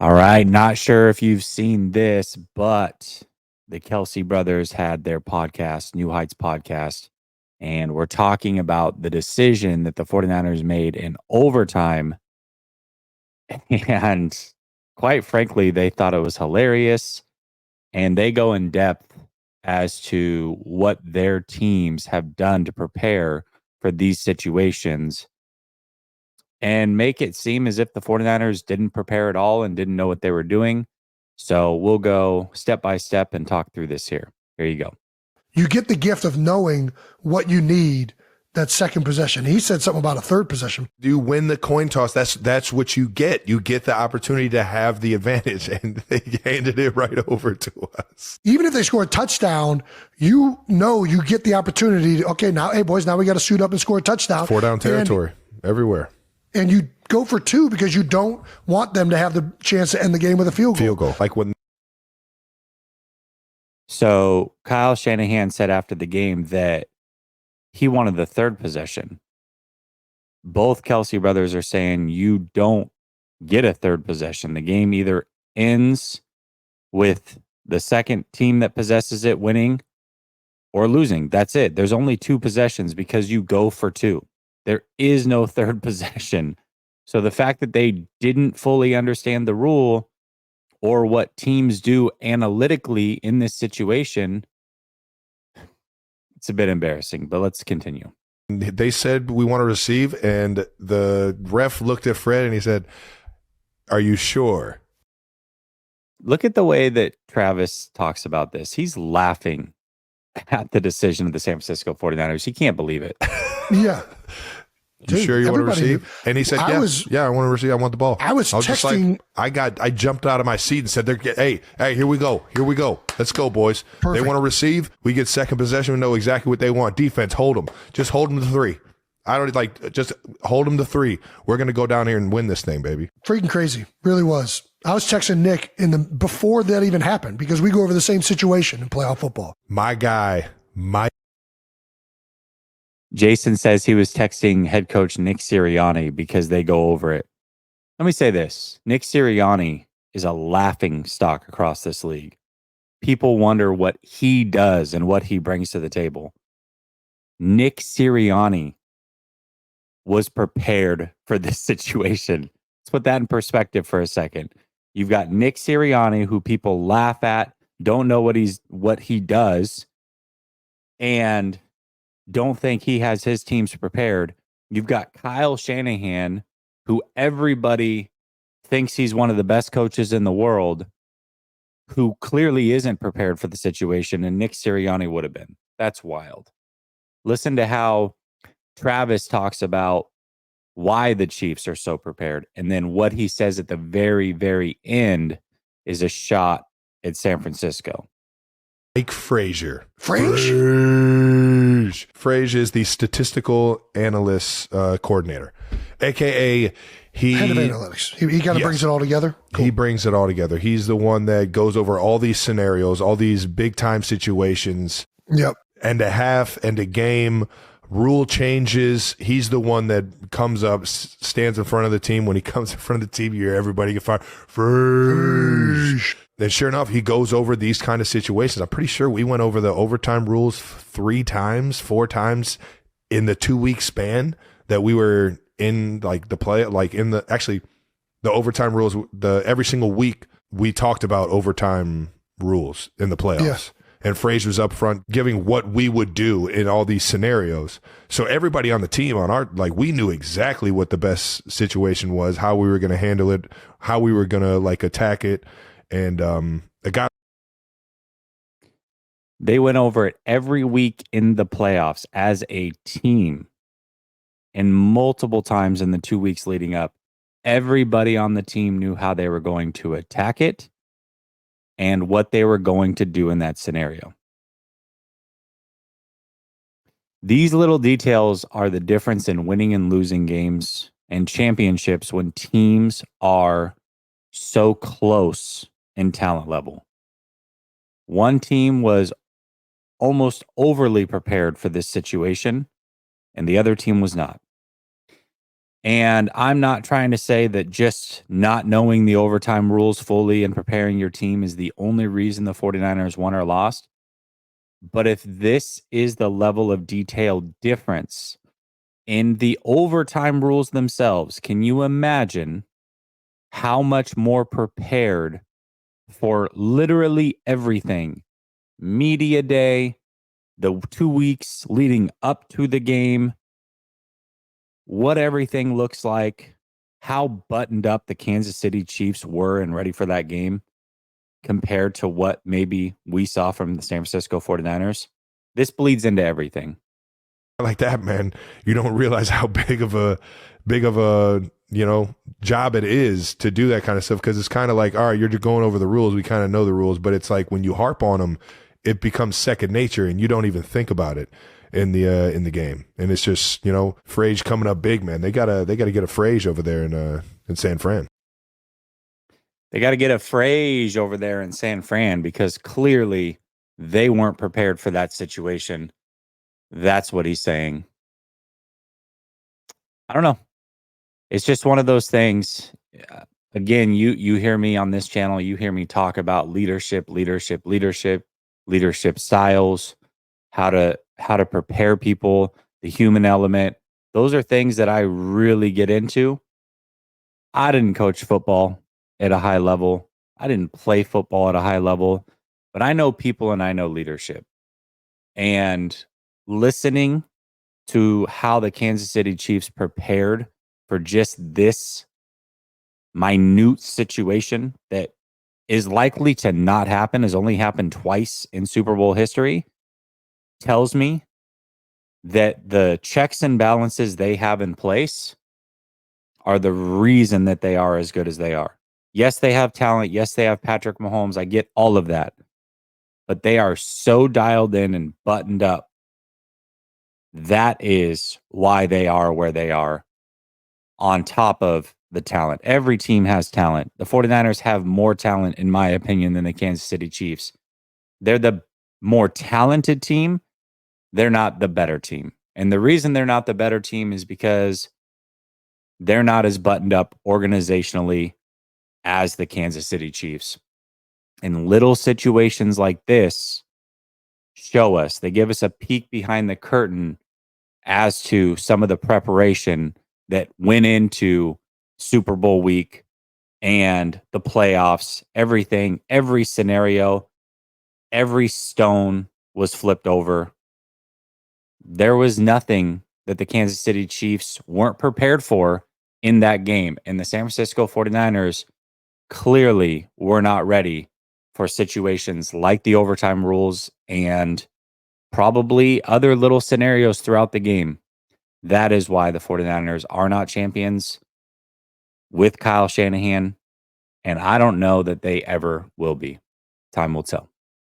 All right. Not sure if you've seen this, but the Kelce brothers had their podcast, New Heights podcast, and we're talking about the decision that the 49ers made in overtime. And quite frankly, they thought it was hilarious. And they go in depth as to what their teams have done to prepare for these situations and make it seem as if the 49ers didn't prepare at all and didn't know what they were doing. So we'll go step by step and talk through this here. Here you go. You get the gift of knowing what you need that second possession. He said something about a third possession. You win the coin toss. That's what you get. You get the opportunity to have the advantage, and they handed it right over to us. Even if they score a touchdown, you know you get the opportunity to, okay, now, hey, boys, now we got to suit up and score a touchdown. 4-down territory everywhere. And you go for two because you don't want them to have the chance to end the game with a field goal. Field goal. Like when. So Kyle Shanahan said after the game that he wanted the third possession. Both Kelce brothers are saying you don't get a third possession. The game either ends with the second team that possesses it winning or losing. That's it. There's only two possessions because you go for two. There is no third possession. So the fact that they didn't fully understand the rule or what teams do analytically in this situation, it's a bit embarrassing, but let's continue. They said we want to receive, and the ref looked at Fred and he said, "Are you sure?" Look at the way that Travis talks about this. He's laughing at the decision of the San Francisco 49ers. He can't believe it. Yeah. You sure you want to receive? And he said, I want to receive. I want the ball. I was texting. Just like, I jumped out of my seat and said, hey, here we go. Here we go. Let's go, boys. Perfect. They want to receive. We get second possession. We know exactly what they want. Defense, hold them. Just hold them to 3. I don't just hold them to 3. We're going to go down here and win this thing, baby. Freaking crazy. Really was. I was texting Nick before that even happened because we go over the same situation in playoff football. My guy, Jason says he was texting head coach Nick Sirianni because they go over it. Let me say this. Nick Sirianni is a laughing stock across this league. People wonder what he does and what he brings to the table. Nick Sirianni was prepared for this situation. Let's put that in perspective for a second. You've got Nick Sirianni, who people laugh at, don't know what he does, and don't think he has his teams prepared. You've got Kyle Shanahan, who everybody thinks he's one of the best coaches in the world, who clearly isn't prepared for the situation, and Nick Sirianni would have been. That's wild. Listen to how Travis talks about why the Chiefs are so prepared, and then what he says at the very, very end is a shot at San Francisco. Mike Frazier. Frazier is the statistical analyst coordinator, a.k.a. head of analytics. He kind of brings it all together. Cool. He brings it all together. He's the one that goes over all these scenarios, all these big-time situations. Yep. And a half and a game, rule changes. He's the one that comes up, stands in front of the team. When he comes in front of the team, you hear everybody get fired. Fresh. And sure enough, he goes over these kind of situations. I'm pretty sure we went over the overtime rules 4 times in the 2-week span that we were in the overtime rules. Every single week we talked about overtime rules in the playoffs. Yeah. And Frazier's up front giving what we would do in all these scenarios. So everybody on the team we knew exactly what the best situation was, how we were going to handle it, how we were going to attack it. And they went over it every week in the playoffs as a team, and multiple times in the 2 weeks leading up. Everybody on the team knew how they were going to attack it and what they were going to do in that scenario. These little details are the difference in winning and losing games and championships when teams are so close in talent level. One team was almost overly prepared for this situation, and the other team was not. And I'm not trying to say that just not knowing the overtime rules fully and preparing your team is the only reason the 49ers won or lost. But if this is the level of detail difference in the overtime rules themselves, can you imagine how much more prepared for literally everything? Media day, the 2 weeks leading up to the game, what everything looks like, how buttoned up the Kansas City Chiefs were and ready for that game compared to what maybe we saw from the San Francisco 49ers. This bleeds into everything. Like that, man, you don't realize how big of a job it is to do that kind of stuff, because it's kind of like, all right, you're just going over the rules, we kind of know the rules, but it's like when you harp on them, it becomes second nature and you don't even think about it in the game. And it's just, Frage coming up big, man. They gotta get a Frage over there in San Fran. They got to get a Frage over there in San Fran because clearly they weren't prepared for that situation. That's what he's saying. I don't know. It's just one of those things. Again, you hear me on this channel, you hear me talk about leadership styles, how to prepare people, the human element. Those are things that I really get into. I didn't coach football at a high level. I didn't play football at a high level, but I know people and I know leadership. And listening to how the Kansas City Chiefs prepared for just this minute situation that is likely to not happen, has only happened twice in Super Bowl history, tells me that the checks and balances they have in place are the reason that they are as good as they are. Yes, they have talent. Yes, they have Patrick Mahomes. I get all of that. But they are so dialed in and buttoned up. That is why they are where they are, on top of the talent. Every team has talent. The 49ers have more talent, in my opinion, than the Kansas City Chiefs. They're the more talented team. They're not the better team. And the reason they're not the better team is because they're not as buttoned up organizationally as the Kansas City Chiefs. And little situations like this show us, they give us a peek behind the curtain as to some of the preparation that went into Super Bowl week and the playoffs. Everything, every scenario, every stone was flipped over. There was nothing that the Kansas City Chiefs weren't prepared for in that game. And the San Francisco 49ers clearly were not ready for situations like the overtime rules and probably other little scenarios throughout the game. That is why the 49ers are not champions with Kyle Shanahan. And I don't know that they ever will be. Time will tell.